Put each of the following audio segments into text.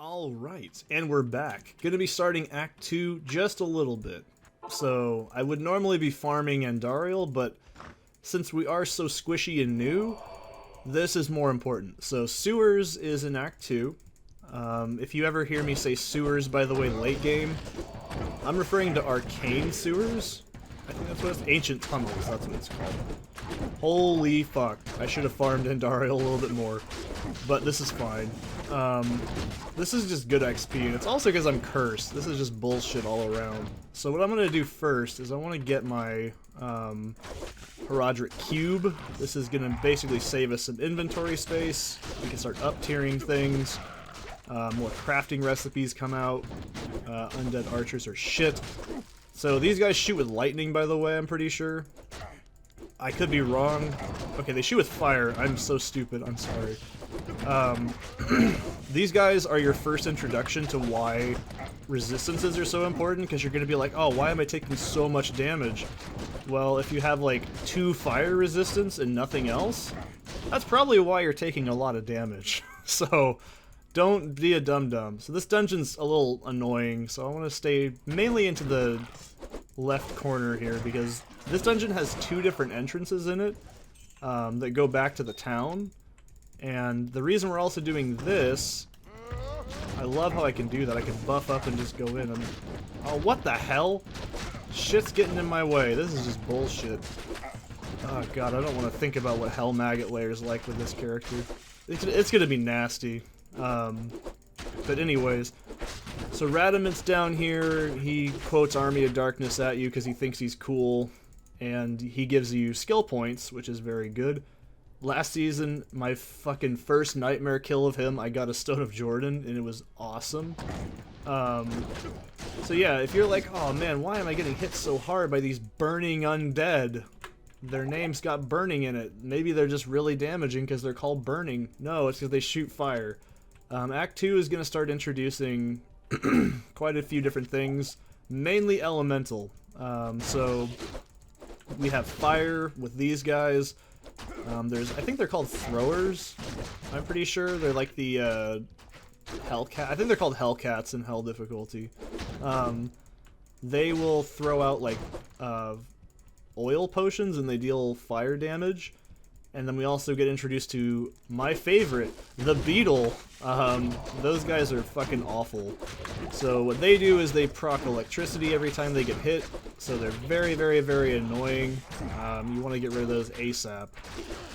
Alright, and we're back. Gonna be starting Act 2 just a little bit. So, I would normally be farming Andariel, but since we are so squishy and new, this is more important. So, Sewers is in Act 2. If you ever hear me say Sewers, by the way, late game, I'm referring to Arcane Sewers. I think that's what it's... Ancient Tunnels, that's what it's called. Holy fuck, I should have farmed Andariel a little bit more. But this is fine. This is just good XP, and it's also because I'm cursed. This is just bullshit all around. So what I'm going to do first is I want to get my Herodric Cube. This is going to basically save us some inventory space. We can start up-tiering things. More crafting recipes come out. Undead archers are shit. So these guys shoot with lightning, by the way, I'm pretty sure. I could be wrong. Okay, they shoot with fire. I'm so stupid. I'm sorry. These guys are your first introduction to why resistances are so important, because you're going to be like, oh, why am I taking so much damage? Well, if you have like 2 fire resistance and nothing else, that's probably why you're taking a lot of damage. So don't be a dum-dum. So this dungeon's a little annoying, so I want to stay mainly into the left corner here, because this dungeon has 2 different entrances in it that go back to the town. And the reason we're also doing this, I love how I can do that. I can buff up and just go in. And, oh, what the hell? Shit's getting in my way. This is just bullshit. Oh god, I don't want to think about what Hell Maggot Lair is like with this character. It's gonna be nasty. But anyways, so Radament's down here. He quotes Army of Darkness at you because he thinks he's cool, and he gives you skill points, which is very good. Last season, my fucking first nightmare kill of him, I got a Stone of Jordan, and it was awesome. So yeah, if you're like, oh man, why am I getting hit so hard by these burning undead? Their name's got burning in it. Maybe they're just really damaging because they're called burning. No, it's because they shoot fire. Act 2 is going to start introducing quite a few different things, mainly elemental. So we have fire with these guys. I think they're called throwers. I'm pretty sure they're like the Hellcat. I think they're called Hellcats in Hell difficulty. They will throw out like oil potions, and they deal fire damage. And then we also get introduced to my favorite, the Beetle. Those guys are fucking awful. So what they do is they proc electricity every time they get hit. So they're very, very, very annoying. You want to get rid of those ASAP.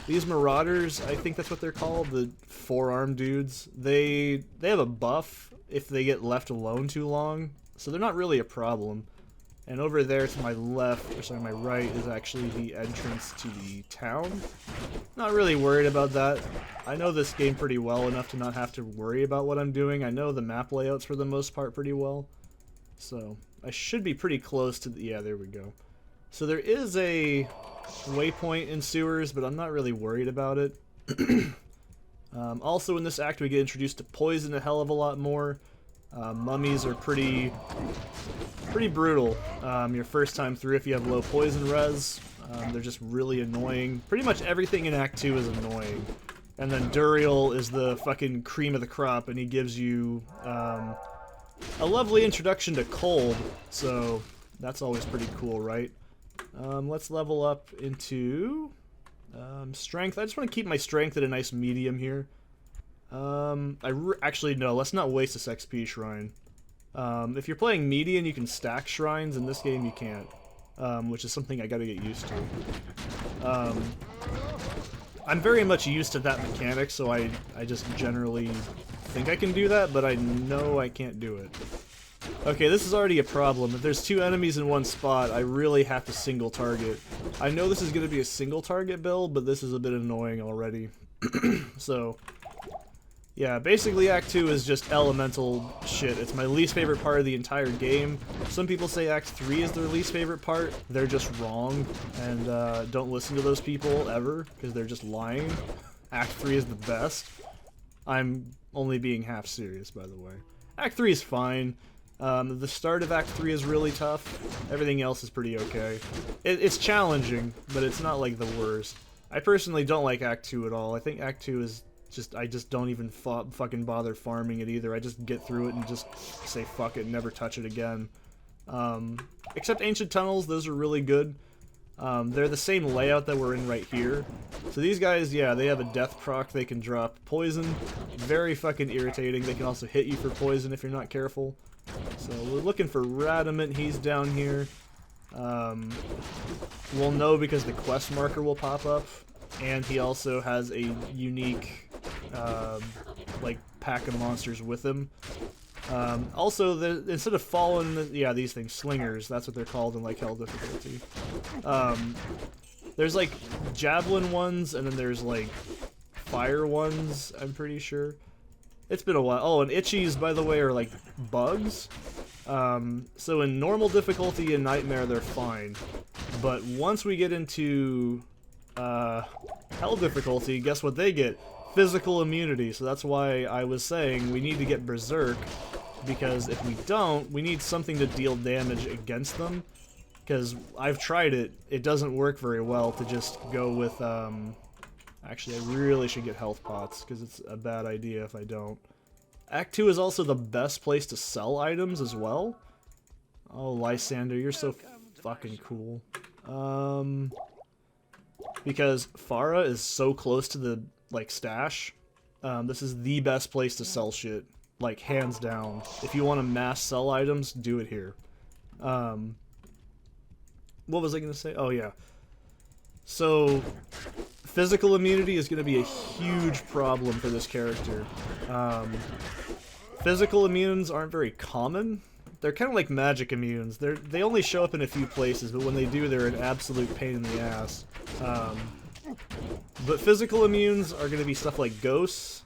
These Marauders, I think that's what they're called, the 4-arm dudes. They have a buff if they get left alone too long. So they're not really a problem. And over there to my left, or sorry, my right, is actually the entrance to the town. Not really worried about that. I know this game pretty well enough to not have to worry about what I'm doing. I know the map layouts for the most part pretty well. So I should be pretty close to the... Yeah, there we go. So there is a waypoint in Sewers, but I'm not really worried about it. Also in this act we get introduced to poison a hell of a lot more. Mummies are pretty brutal your first time through if you have low poison res. They're just really annoying. Pretty much everything in Act 2 is annoying. And then Duriel is the fucking cream of the crop, and he gives you a lovely introduction to cold, so that's always pretty cool, right? Let's level up into strength. I just want to keep my strength at a nice medium here. Actually, no, let's not waste this XP shrine. If you're playing median, you can stack shrines. In this game, you can't, which is something I gotta get used to. I'm very much used to that mechanic, so I just generally think I can do that, but I know I can't do it. Okay, this is already a problem. If there's 2 enemies in one spot, I really have to single target. I know this is gonna be a single target build, but this is a bit annoying already. So... yeah, basically Act 2 is just elemental shit. It's my least favorite part of the entire game. Some people say Act 3 is their least favorite part. They're just wrong, and don't listen to those people ever, because they're just lying. Act 3 is the best. I'm only being half serious, by the way. Act 3 is fine. The start of Act 3 is really tough. Everything else is pretty okay. It's challenging, but it's not like the worst. I personally don't like Act 2 at all. I think Act 2 is I just don't even fucking bother farming it either. I just get through it and just say fuck it and never touch it again. Except Ancient Tunnels, those are really good. They're the same layout that we're in right here. So these guys, yeah, they have a death proc, they can drop poison. Very fucking irritating. They can also hit you for poison if you're not careful. So we're looking for Radamant, he's down here. We'll know because the quest marker will pop up. And he also has a unique, like, pack of monsters with him. Also, instead of fallen, yeah, these things, slingers, that's what they're called in, like, hell difficulty. There's, like, javelin ones, and then there's, like, fire ones, I'm pretty sure. It's been a while. Oh, and itchies, by the way, are, like, bugs. So in normal difficulty and nightmare, they're fine. But once we get into, hell difficulty, guess what they get? Physical immunity. So that's why I was saying we need to get Berserk, because if we don't, we need something to deal damage against them. Because I've tried it, it doesn't work very well to just go with, actually I really should get health pots, because it's a bad idea if I don't. Act 2 is also the best place to sell items as well. Oh, Lysander, you're so fucking cool. Because Farah is so close to the, like, stash, this is the best place to sell shit. Like, hands down. If you want to mass sell items, do it here. What was I going to say? Oh, yeah. So, physical immunity is going to be a huge problem for this character. Physical immunes aren't very common. They're kind of like magic immunes. They only show up in a few places, but when they do, they're an absolute pain in the ass. But physical immunes are going to be stuff like ghosts.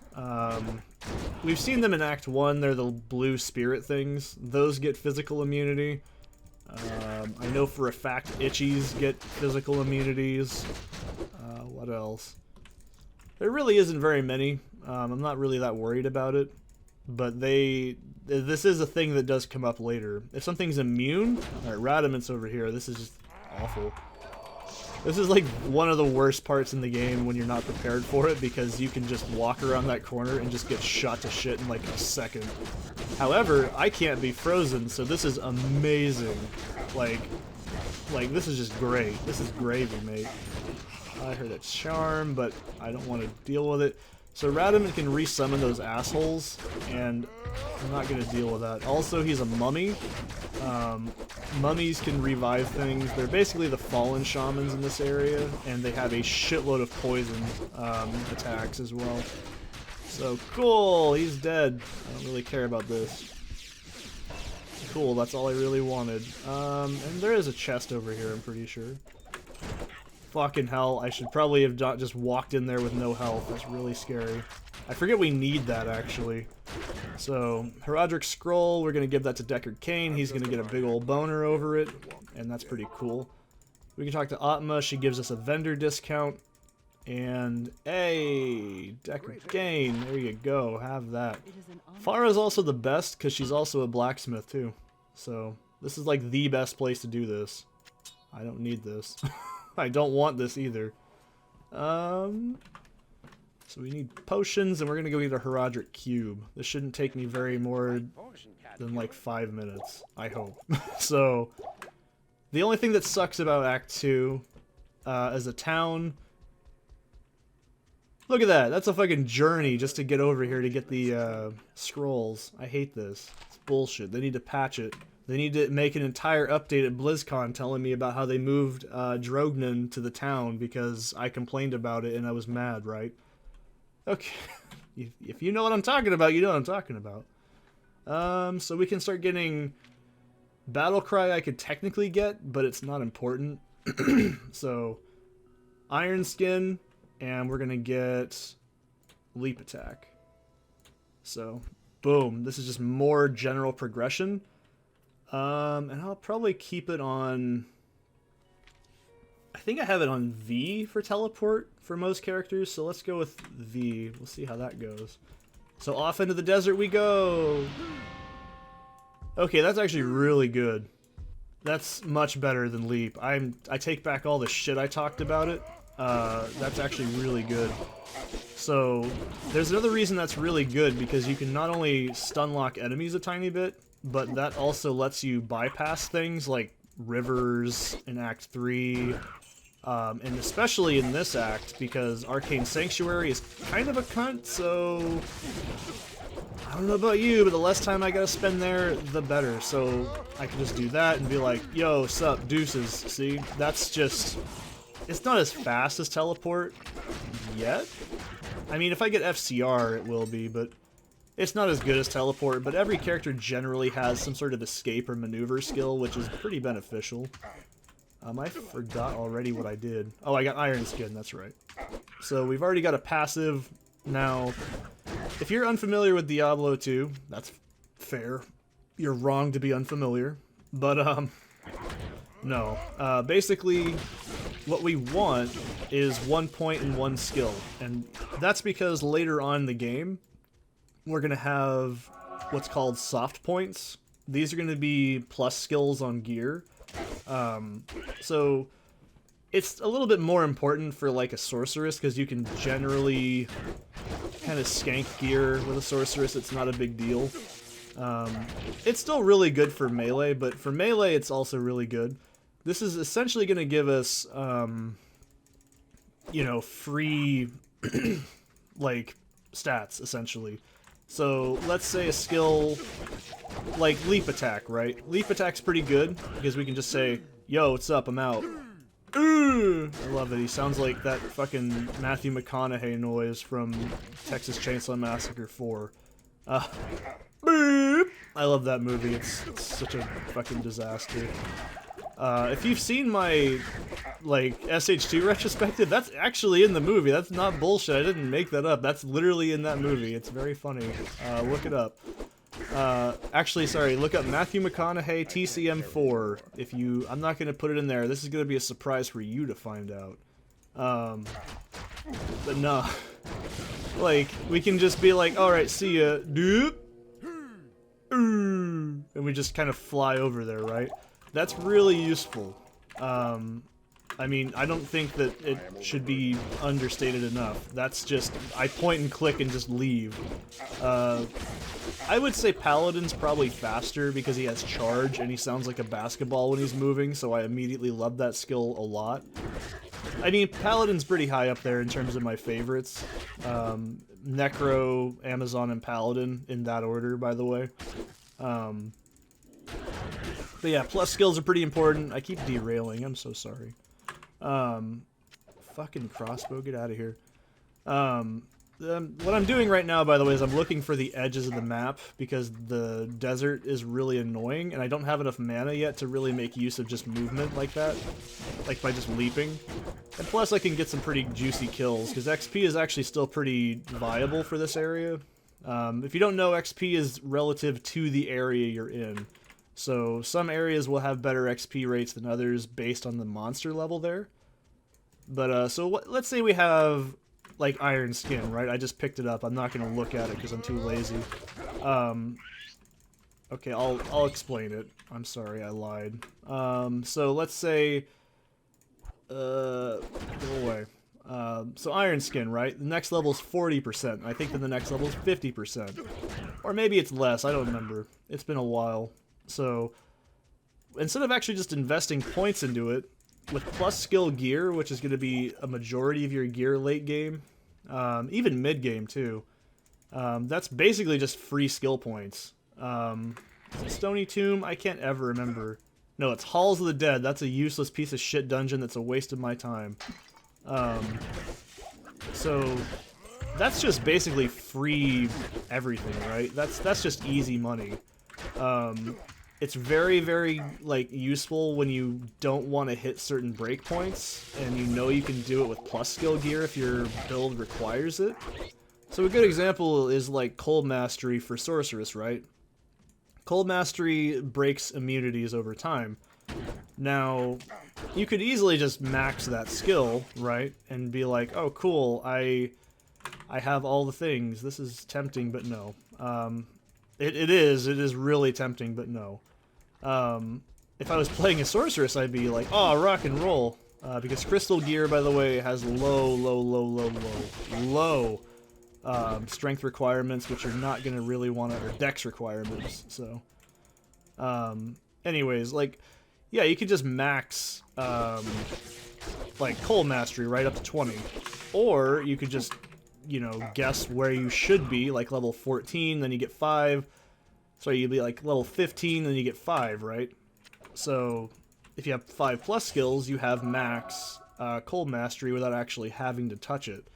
We've seen them in Act 1. They're the blue spirit things. Those get physical immunity. I know for a fact itchies get physical immunities. What else? There really isn't very many. I'm not really that worried about it. But this is a thing that does come up later. If something's immune... Alright, Radamant's over here. This is just awful. This is like one of the worst parts in the game when you're not prepared for it, because you can just walk around that corner and just get shot to shit in like a second. However, I can't be frozen, so this is amazing. Like this is just great. This is gravy, mate. I heard a charm, but I don't want to deal with it. So Radamant can resummon those assholes, and I'm not going to deal with that. Also, he's a mummy. Mummies can revive things. They're basically the fallen shamans in this area, and they have a shitload of poison attacks as well. So, cool, he's dead. I don't really care about this. Cool, that's all I really wanted. And there is a chest over here, I'm pretty sure. Fucking hell, I should probably have just walked in there with no health. That's really scary. I forget we need that, actually. So, Herodric Scroll, we're going to give that to Deckard Cain. He's going to get a big old boner over it, and that's pretty cool. We can talk to Atma. She gives us a vendor discount. And, hey, Deckard Cain, there you go, have that. Farah's also the best, because she's also a blacksmith, too. So, this is like the best place to do this. I don't need this. I don't want this either. So we need potions, and we're gonna go get a Herodric Cube. This shouldn't take me very more than like 5 minutes, I hope. So, the only thing that sucks about Act 2 as a town... Look at that, that's a fucking journey just to get over here to get the scrolls. I hate this. It's bullshit. They need to patch it. They need to make an entire update at BlizzCon telling me about how they moved Drognan to the town because I complained about it and I was mad, right? Okay. If you know what I'm talking about, you know what I'm talking about. So we can start getting... Battlecry I could technically get, but it's not important. So, Iron Skin, and we're gonna get Leap Attack. So, boom. This is just more general progression. And I'll probably keep it on... I think I have it on V for teleport for most characters, so let's go with V. We'll see how that goes. So off into the desert we go! Okay, that's actually really good. That's much better than Leap. I take back all the shit I talked about it. That's actually really good. So there's another reason that's really good, because you can not only stun lock enemies a tiny bit, but that also lets you bypass things like rivers in Act 3, and especially in this act, because Arcane Sanctuary is kind of a cunt, so I don't know about you, but the less time I gotta spend there, the better. So I can just do that and be like, yo, sup, deuces. See? That's just... It's not as fast as teleport yet. I mean, if I get FCR, it will be, but it's not as good as teleport. But every character generally has some sort of escape or maneuver skill, which is pretty beneficial. I forgot already what I did. Oh, I got Iron Skin, that's right. So we've already got a passive. Now, if you're unfamiliar with Diablo 2, that's fair. You're wrong to be unfamiliar. But, no. Basically, what we want is 1 point and 1 skill. And that's because later on in the game, we're going to have what's called soft points. These are going to be plus skills on gear. So it's a little bit more important for like a sorceress, because you can generally kind of skank gear with a sorceress. It's not a big deal. It's still really good for melee, but for melee it's also really good. This is essentially going to give us, you know, free, like, stats, essentially. So, let's say a skill like Leap Attack, right? Leap Attack's pretty good, because we can just say, yo, what's up, I'm out. I love it, he sounds like that fucking Matthew McConaughey noise from Texas Chainsaw Massacre 4. Boop! I love that movie, it's such a fucking disaster. If you've seen my, like, SH2 retrospective, that's actually in the movie. That's not bullshit. I didn't make that up. That's literally in that movie. It's very funny. Look it up. Actually, sorry, look up Matthew McConaughey TCM4. If you... I'm not going to put it in there. This is going to be a surprise for you to find out. But no. Like, we can just be like, alright, see ya. Doop. And we just kind of fly over there, right? That's really useful. I mean, I don't think that it should be understated enough. That's just, I point and click and just leave. I would say Paladin's probably faster because he has charge and he sounds like a basketball when he's moving, so I immediately love that skill a lot. I mean, Paladin's pretty high up there in terms of my favorites. Necro, Amazon, and Paladin in that order, by the way. But yeah, plus skills are pretty important. I keep derailing, I'm so sorry. Fucking crossbow, get out of here. What I'm doing right now, by the way, is I'm looking for the edges of the map, because the desert is really annoying, and I don't have enough mana yet to really make use of just movement like that. Like by just leaping. And plus I can get some pretty juicy kills, because XP is actually still pretty viable for this area. If you don't know, XP is relative to the area you're in. So some areas will have better XP rates than others based on the monster level there. But so let's say we have like Iron Skin, right? I just picked it up. I'm not going to look at it because I'm too lazy. Okay, I'll explain it. I'm sorry, I lied. So let's say go away. So Iron Skin, right? The next level is 40%. I think that the next level is 50%. Or maybe it's less, I don't remember. It's been a while. So, instead of actually just investing points into it, with plus skill gear, which is going to be a majority of your gear late game, even mid game too, that's basically just free skill points. Is it Stony Tomb? I can't ever remember. No, it's Halls of the Dead. That's a useless piece of shit dungeon that's a waste of my time. So, that's just basically free everything, right? That's just easy money. It's very, very, like, useful when you don't want to hit certain breakpoints, and you know you can do it with plus skill gear if your build requires it. So a good example is, like, Cold Mastery for Sorceress, right? Cold Mastery breaks immunities over time. Now, you could easily just max that skill, right? And be like, oh, cool, I have all the things. This is tempting, but no. It is really tempting, but no. If I was playing a sorceress, I'd be like, oh, rock and roll. Because Crystal Gear, by the way, has low strength requirements, which you're not going to really want to, or dex requirements, so. Anyways, like, yeah, you could just max, like, Coal Mastery right up to 20. Or you could just, you know, guess where you should be, like level 14, then you get 5. So you'd be like level 15, then you get 5, right? So if you have 5+ skills, you have max Coal Mastery without actually having to touch it.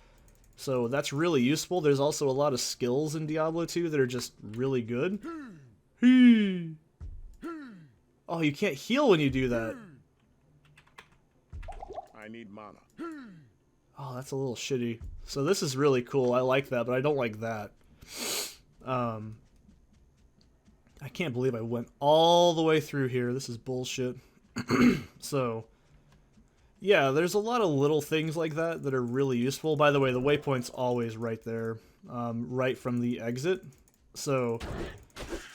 So that's really useful. There's also a lot of skills in Diablo 2 that are just really good. Oh, you can't heal when you do that. I need mana. Oh, that's a little shitty. So this is really cool. I like that, but I don't like that. I can't believe I went all the way through here. This is bullshit. So, yeah, there's a lot of little things like that that are really useful. By the way, the waypoint's always right there, right from the exit. So,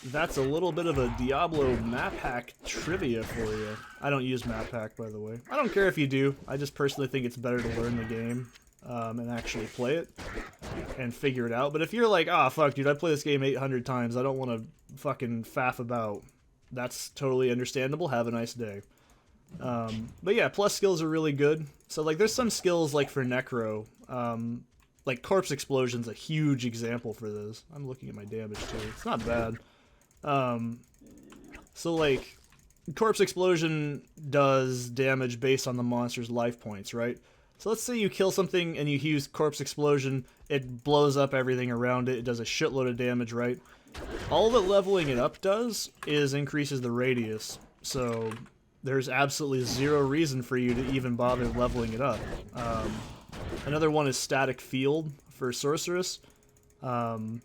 that's a little bit of a Diablo map hack trivia for you. I don't use map hack, by the way. I don't care if you do. I just personally think it's better to learn the game and actually play it and figure it out. But if you're like, ah, fuck, dude, I play this game 800 times. I don't want to fucking faff about. That's totally understandable. Have a nice day. But yeah, plus skills are really good. So, like, there's some skills, like, for Necro. Like, Corpse Explosion's a huge example for this. I'm looking at my damage, too. It's not bad. So, like, Corpse Explosion does damage based on the monster's life points, right? So let's say you kill something and you use Corpse Explosion, it blows up everything around it, it does a shitload of damage, right? All that leveling it up does is increases the radius, so there's absolutely zero reason for you to even bother leveling it up. Another one is Static Field for Sorceress. Fucking...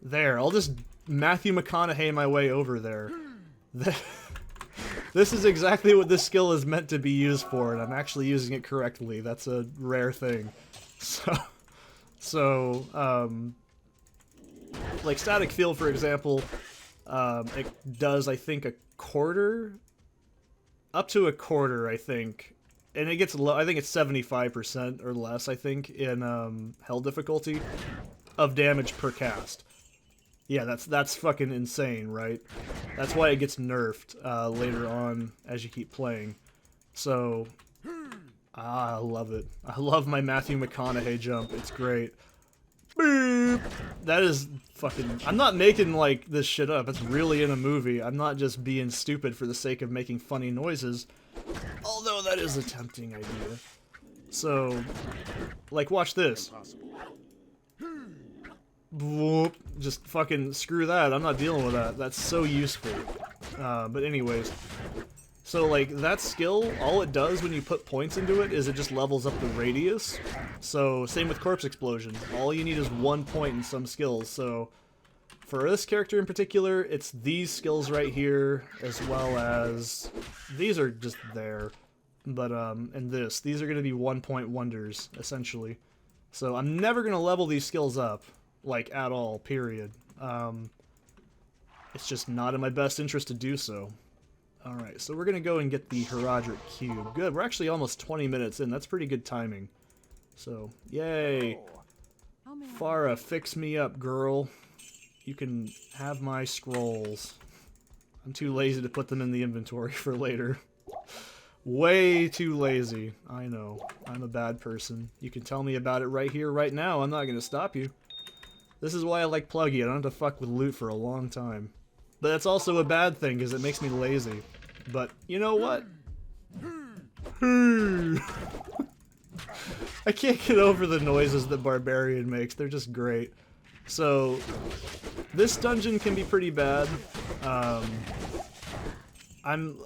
There, I'll just Matthew McConaughey my way over there. This is exactly what this skill is meant to be used for, and I'm actually using it correctly. That's a rare thing. Like Static Field, for example, it does, I think, a quarter? Up to a quarter, I think. And it gets low, I think it's 75% or less, I think, in Hell difficulty of damage per cast. Yeah, that's fucking insane, right? That's why it gets nerfed later on as you keep playing. So, I love it. I love my Matthew McConaughey jump. It's great. Boop! That is fucking... I'm not making, like, this shit up. It's really in a movie. I'm not just being stupid for the sake of making funny noises. Although that is a tempting idea. So, like, watch this. Whoop. Just fucking screw that. I'm not dealing with that. That's so useful. But anyways. So, like, that skill, all it does when you put points into it is it just levels up the radius. So, same with Corpse Explosion. All you need is 1 point in some skills. So, for this character in particular, it's these skills right here, as well as... These are just there. But, and this. These are going to be 1-point wonders, essentially. So, I'm never going to level these skills up. Like, at all, period. It's just not in my best interest to do so. Alright, so we're gonna go and get the Herodric Cube. Good, we're actually almost 20 minutes in. That's pretty good timing. So, yay! Farah, fix me up, girl. You can have my scrolls. I'm too lazy to put them in the inventory for later. Way too lazy. I know. I'm a bad person. You can tell me about it right here, right now. I'm not gonna stop you. This is why I like Plugy. I don't have to fuck with loot for a long time. But that's also a bad thing, because it makes me lazy. But, you know what? I can't get over the noises that Barbarian makes. They're just great. So, this dungeon can be pretty bad. I'm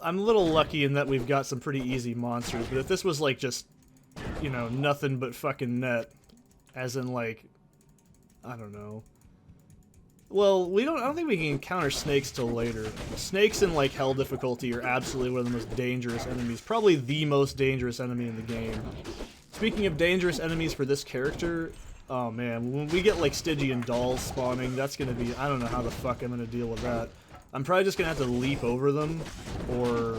a little lucky in that we've got some pretty easy monsters, but if this was like just, you know, nothing but fucking net, as in like, I don't know. Well, I don't think we can encounter snakes till later. Snakes in, like, Hell difficulty are absolutely one of the most dangerous enemies. Probably the most dangerous enemy in the game. Speaking of dangerous enemies for this character, oh man, when we get, like, Stygian dolls spawning, that's gonna be... I don't know how the fuck I'm gonna deal with that. I'm probably just gonna have to leap over them, or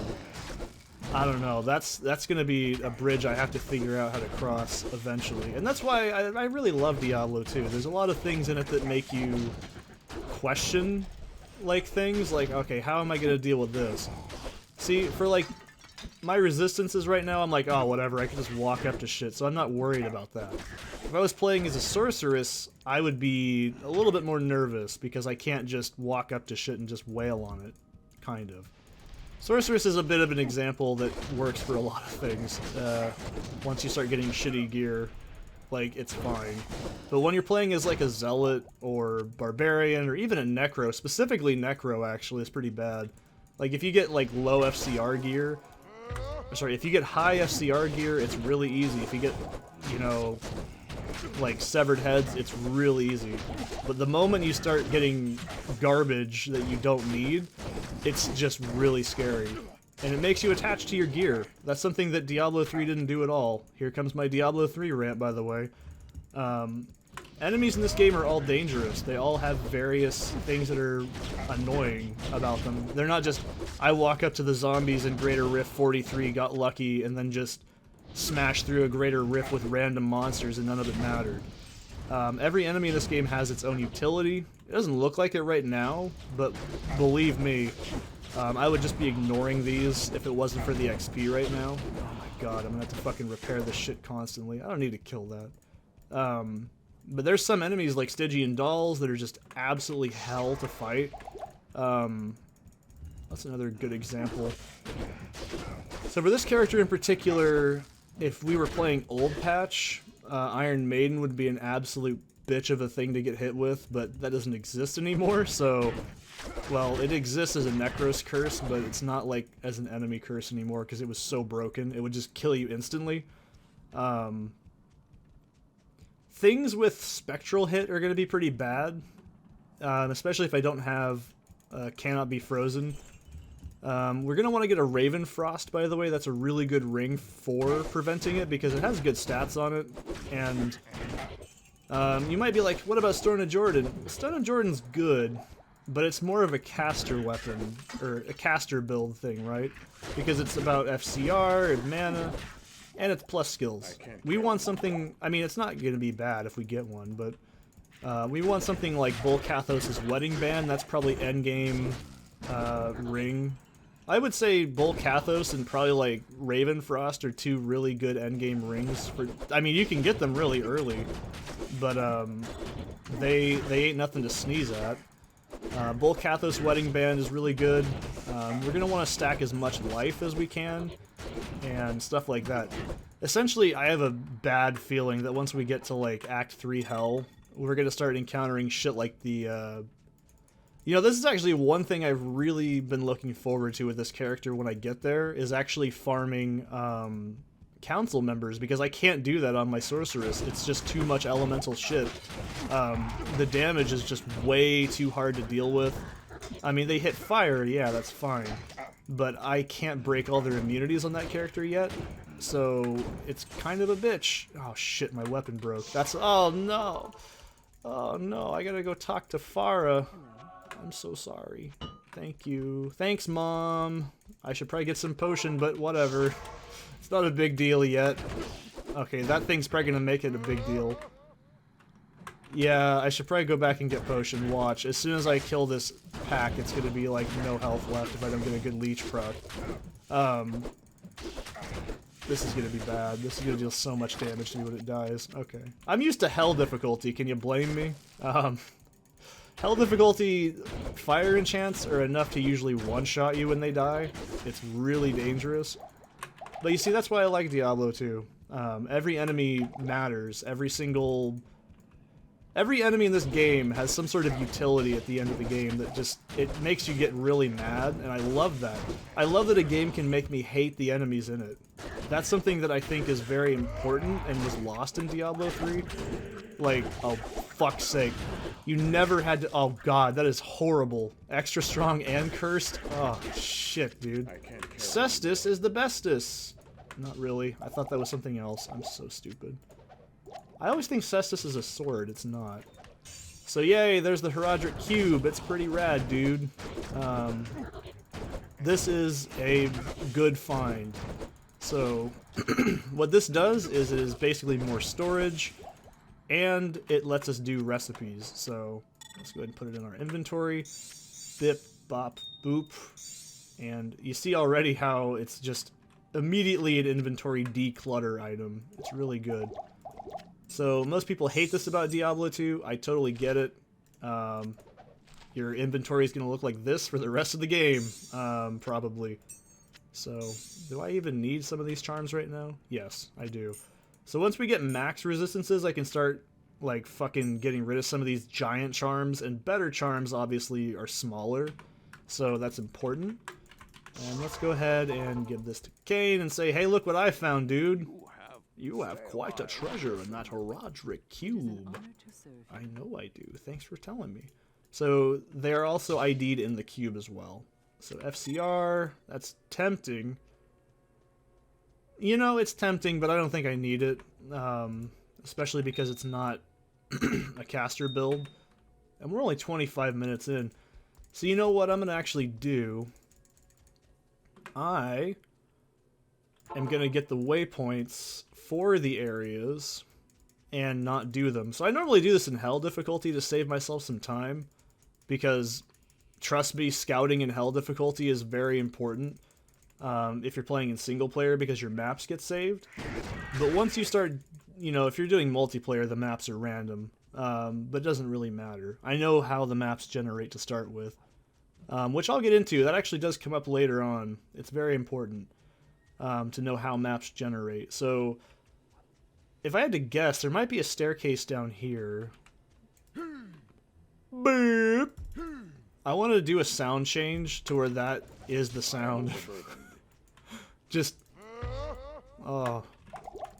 I don't know. That's gonna be a bridge I have to figure out how to cross eventually, and that's why I really love Diablo 2. There's a lot of things in it that make you question, like, things like, okay, how am I gonna deal with this? See, for like my resistances right now, I'm like, oh, whatever. I can just walk up to shit, so I'm not worried about that. If I was playing as a sorceress, I would be a little bit more nervous because I can't just walk up to shit and just wail on it, kind of. Sorceress is a bit of an example that works for a lot of things. Once you start getting shitty gear, like, it's fine. But when you're playing as, like, a Zealot or Barbarian or even a Necro, specifically Necro, actually, is pretty bad. Like, if you get, like, low FCR gear... Sorry, if you get high FCR gear, it's really easy. If you get, you know, like, severed heads, it's really easy. But the moment you start getting garbage that you don't need, it's just really scary. And it makes you attached to your gear. That's something that Diablo 3 didn't do at all. Here comes my Diablo 3 rant, by the way. Enemies in this game are all dangerous. They all have various things that are annoying about them. They're not just, I walk up to the zombies in Greater Rift 43, got lucky, and then just smash through a Greater Rift with random monsters and none of it mattered. Every enemy in this game has its own utility. It doesn't look like it right now, but believe me, I would just be ignoring these if it wasn't for the XP right now. Oh my god, I'm gonna have to fucking repair this shit constantly. I don't need to kill that. But there's some enemies like Stygian Dolls that are just absolutely hell to fight. That's another good example. So for this character in particular, if we were playing Old Patch, Iron Maiden would be an absolute bitch of a thing to get hit with, but that doesn't exist anymore, so... Well, it exists as a Necros curse, but it's not like as an enemy curse anymore because it was so broken. It would just kill you instantly. Things with Spectral Hit are going to be pretty bad, especially if I don't have Cannot Be Frozen. We're going to want to get a Raven Frost, by the way. That's a really good ring for preventing it because it has good stats on it. And you might be like, what about Stone of Jordan? Stone of Jordan's good, but it's more of a caster weapon, or a caster build thing, right? Because it's about FCR and mana, and it's plus skills. We want something, I mean, it's not going to be bad if we get one, but we want something like Bull Kathos' Wedding Band. That's probably endgame ring. I would say Bull Kathos and probably like Raven Frost are two really good endgame rings. For, I mean, you can get them really early, but they ain't nothing to sneeze at. Bull Kathos Wedding Band is really good. We're going to want to stack as much life as we can, and stuff like that. Essentially, I have a bad feeling that once we get to, like, Act 3 Hell, we're going to start encountering shit like the, You know, this is actually one thing I've really been looking forward to with this character when I get there, is actually farming, council members, because I can't do that on my sorceress. It's just too much elemental shit. The damage is just way too hard to deal with. I mean, they hit fire, yeah, that's fine. But I can't break all their immunities on that character yet, so it's kind of a bitch. Oh shit, my weapon broke. That's, oh no! Oh no, I gotta go talk to Farah. I'm so sorry. Thank you. Thanks, Mom! I should probably get some potion, but whatever. It's not a big deal yet. Okay, that thing's probably gonna make it a big deal. Yeah, I should probably go back and get potion. Watch. As soon as I kill this pack, it's gonna be like no health left if I don't get a good leech proc. This is gonna be bad. This is gonna deal so much damage to me when it dies. Okay. I'm used to hell difficulty, can you blame me? Hell difficulty, fire enchants are enough to usually one-shot you when they die. It's really dangerous. But you see, that's why I like Diablo 2. Every enemy matters. Every enemy in this game has some sort of utility at the end of the game that just, it makes you get really mad, and I love that. I love that a game can make me hate the enemies in it. That's something that I think is very important and was lost in Diablo 3. Like, oh, fuck's sake. You never had to, oh god, that is horrible. Extra strong and cursed? Oh, shit, dude. Cestus is the bestest. Not really. I thought that was something else. I'm so stupid. I always think Cestus is a sword. It's not. So yay, there's the Heraldric Cube. It's pretty rad, dude. this is a good find. So what this does is it is basically more storage, and it lets us do recipes. So let's go ahead and put it in our inventory. Bip, bop, boop. And you see already how it's just immediately an inventory declutter item. It's really good. So most people hate this about Diablo 2. I totally get it. Your inventory is going to look like this for the rest of the game, probably. So, do I even need some of these charms right now? Yes, I do. So once we get max resistances, I can start, like, fucking getting rid of some of these giant charms, and better charms, obviously, are smaller. So that's important. And let's go ahead and give this to Kane and say, hey, look what I found, dude. You have quite a treasure in that Roderick cube. I know I do. Thanks for telling me. So they're also ID'd in the cube as well. So FCR, that's tempting. You know, it's tempting, but I don't think I need it. Especially because it's not a caster build. And we're only 25 minutes in. So you know what I'm going to actually do? I am going to get the waypoints for the areas and not do them. So I normally do this in Hell difficulty to save myself some time, because trust me, scouting in Hell difficulty is very important if you're playing in single player, because your maps get saved. But once you start, you know, if you're doing multiplayer, the maps are random, but it doesn't really matter. I know how the maps generate to start with, which I'll get into. That actually does come up later on. It's very important to know how maps generate. So if I had to guess, there might be a staircase down here. Boop. I want to do a sound change to where that is the sound. Just,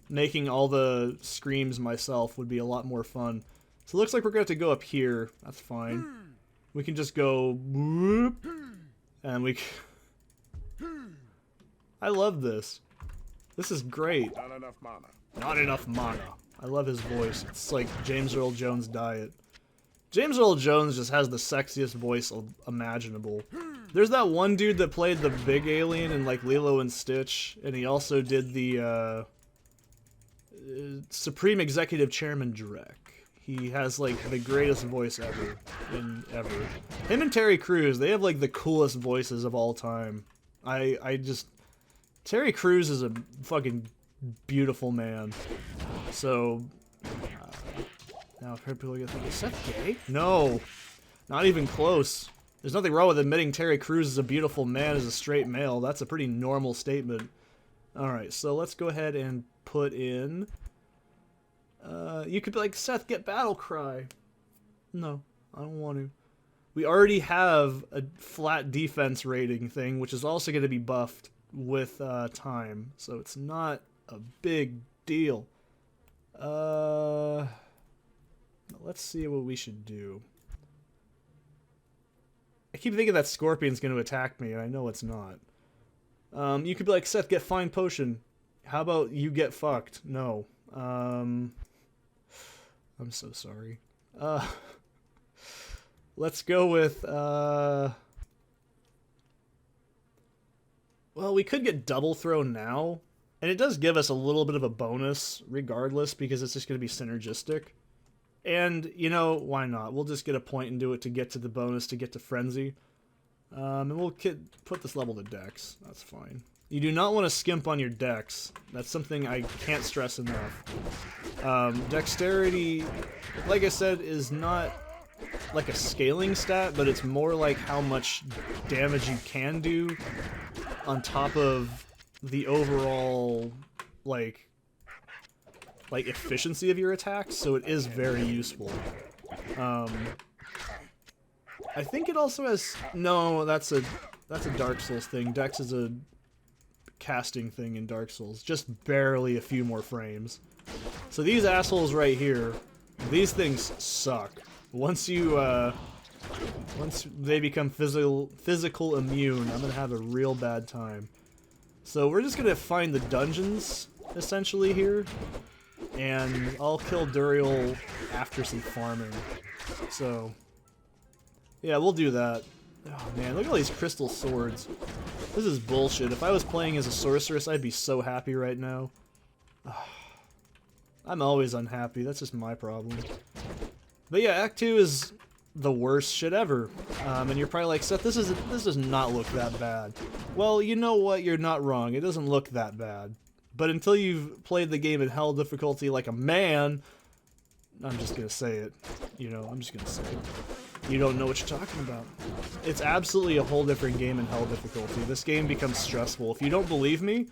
making all the screams myself would be a lot more fun. So it looks like we're going to have to go up here. That's fine. We can just go boop, and we... I love this. This is great. Not enough mana. Not enough mana. I love his voice. It's like James Earl Jones' diet. James Earl Jones just has the sexiest voice imaginable. There's that one dude that played the big alien in like Lilo and Stitch, and he also did the Supreme Executive Chairman Drek. He has like the greatest voice ever. Him and Terry Crews, they have like the coolest voices of all time. Terry Crews is a fucking beautiful man. So, now I've heard people get thinking, is Seth gay? No, not even close. There's nothing wrong with admitting Terry Crews is a beautiful man as a straight male. That's a pretty normal statement. Alright, so let's go ahead and put in... you could be like, Seth, get Battle Cry. No, I don't want to. We already have a flat defense rating thing, which is also going to be buffed with time. So it's not a big deal. Let's see what we should do. I keep thinking that Scorpion's going to attack me, and I know it's not. You could be like, Seth, get Fine Potion. How about you get fucked? No. I'm so sorry. Let's go with, well, we could get Double Throw now, and it does give us a little bit of a bonus regardless, because it's just going to be synergistic. And, you know, why not? We'll just get a point and do it to get to the bonus, to get to Frenzy. And we'll put this level to Dex. That's fine. You do not want to skimp on your Dex. That's something I can't stress enough. Dexterity, like I said, is not like a scaling stat, but it's more like how much damage you can do on top of the overall, like efficiency of your attacks, so it is very useful. I think it also has... No, that's a Dark Souls thing. Dex is a casting thing in Dark Souls. Just barely a few more frames. So these assholes right here, these things suck. Once they become physical immune, I'm gonna have a real bad time. So we're just gonna find the dungeons, essentially, here. And I'll kill Duriel after some farming. So, yeah, we'll do that. Oh man, look at all these crystal swords. This is bullshit. If I was playing as a sorceress, I'd be so happy right now. I'm always unhappy. That's just my problem. But yeah, Act 2 is the worst shit ever. And you're probably like, Seth, this does not look that bad. Well, you know what? You're not wrong. It doesn't look that bad. But until you've played the game in hell difficulty like a man, I'm just gonna say it. You know, I'm just gonna say it. You don't know what you're talking about. It's absolutely a whole different game in hell difficulty. This game becomes stressful. If you don't believe me,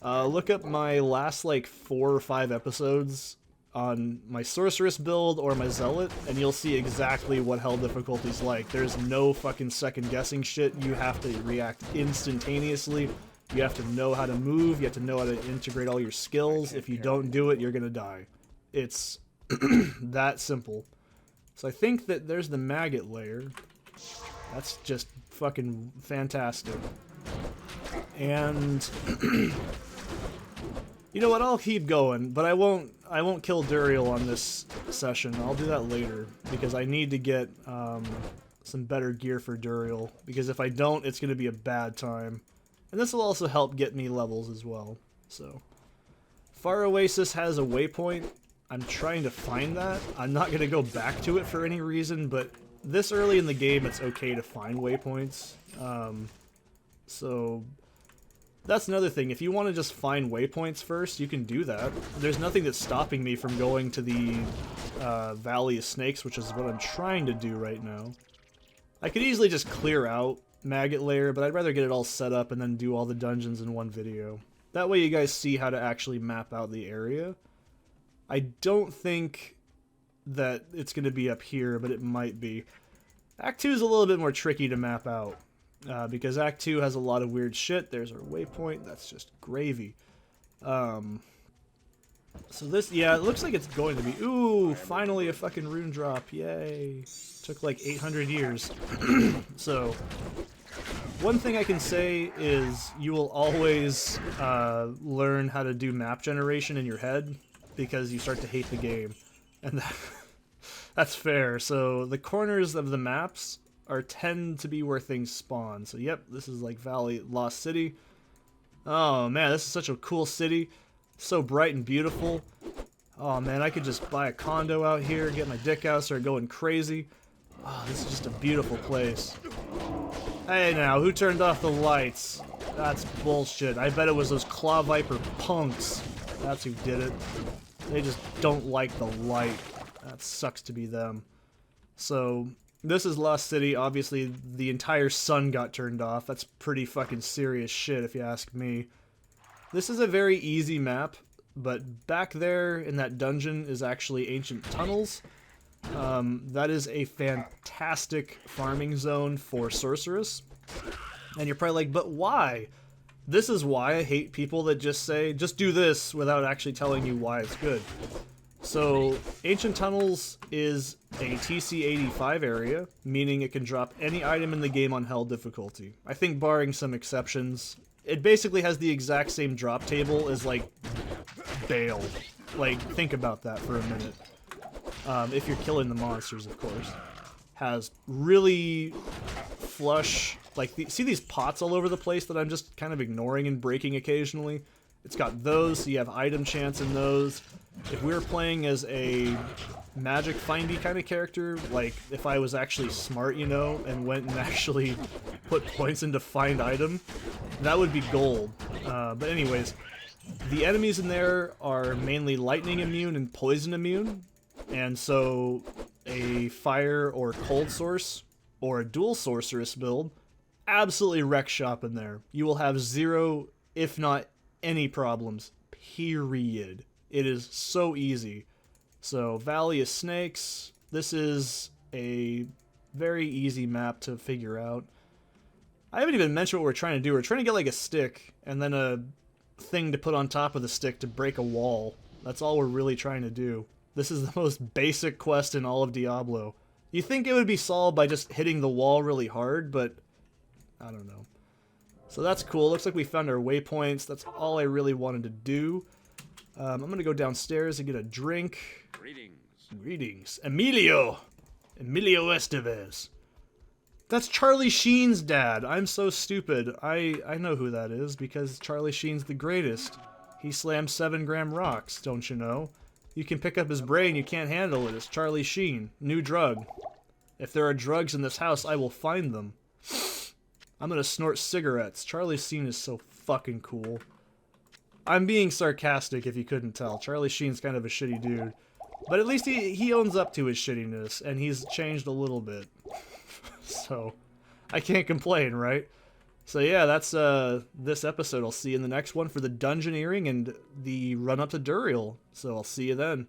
look up my last like 4 or 5 episodes on my sorceress build or my zealot, and you'll see exactly what hell difficulty's like. There's no fucking second guessing shit. You have to react instantaneously. You have to know how to move. You have to know how to integrate all your skills. If you don't do it, you're gonna die. It's that simple. So I think that there's the maggot layer. That's just fucking fantastic. And you know what? I'll keep going, but I won't kill Duriel on this session. I'll do that later because I need to get some better gear for Duriel, because if I don't, it's going to be a bad time. And this will also help get me levels as well. So Far Oasis has a waypoint. I'm trying to find that. I'm not going to go back to it for any reason, but this early in the game, it's okay to find waypoints. So that's another thing. If you want to just find waypoints first, you can do that. There's nothing that's stopping me from going to the Valley of Snakes, which is what I'm trying to do right now. I could easily just clear out Maggot Layer, but I'd rather get it all set up and then do all the dungeons in one video. That way you guys see how to actually map out the area. I don't think that it's going to be up here, but it might be. Act 2 is a little bit more tricky to map out, because Act 2 has a lot of weird shit. There's our waypoint. That's just gravy. So this, yeah, it looks like it's going to be... Ooh, finally a fucking rune drop. Yay. Took like 800 years. So, one thing I can say is you will always learn how to do map generation in your head, because you start to hate the game. And that's fair. So the corners of the maps tend to be where things spawn. So yep, this is like Valley Lost City. Oh man, this is such a cool city. So bright and beautiful. Oh man, I could just buy a condo out here, get my dick out, start going crazy. Oh, this is just a beautiful place. Hey now, who turned off the lights? That's bullshit. I bet it was those Claw Viper punks. That's who did it. They just don't like the light. That sucks to be them. So, this is Lost City. Obviously, the entire sun got turned off. That's pretty fucking serious shit, if you ask me. This is a very easy map, but back there in that dungeon is actually ancient tunnels. That is a fantastic farming zone for sorceress. And you're probably like, but why? This is why I hate people that just say, just do this, without actually telling you why it's good. So, Ancient Tunnels is a TC-85 area, meaning it can drop any item in the game on hell difficulty. I think barring some exceptions, it basically has the exact same drop table as, like, Bale. Like, think about that for a minute. If you're killing the monsters, of course. Has really flush... Like, see these pots all over the place that I'm just kind of ignoring and breaking occasionally? It's got those, so you have item chance in those. If we were playing as a magic findy kind of character, like if I was actually smart, you know, and went and actually put points into find item, that would be gold. But anyways, the enemies in there are mainly lightning immune and poison immune, and so a fire or cold source or a dual sorceress build absolutely wreck shop in there. You will have zero, if not any problems, period. It is so easy. So, Valley of Snakes, this is a very easy map to figure out. I haven't even mentioned what we're trying to do. We're trying to get like a stick, and then a thing to put on top of the stick to break a wall. That's all we're really trying to do. This is the most basic quest in all of Diablo. You think it would be solved by just hitting the wall really hard, but I don't know. So that's cool. Looks like we found our waypoints. That's all I really wanted to do. I'm going to go downstairs and get a drink. Greetings. Greetings. Emilio Estevez. That's Charlie Sheen's dad. I'm so stupid. I know who that is because Charlie Sheen's the greatest. He slams 7-gram rocks, don't you know? You can pick up his brain, you can't handle it. It's Charlie Sheen. New drug. If there are drugs in this house, I will find them. I'm gonna snort cigarettes. Charlie Sheen is so fucking cool. I'm being sarcastic if you couldn't tell. Charlie Sheen's kind of a shitty dude. But at least he owns up to his shittiness, and he's changed a little bit. So, I can't complain, right? So yeah, that's this episode. I'll see you in the next one for the Dungeoneering and the run-up to Duriel. So I'll see you then.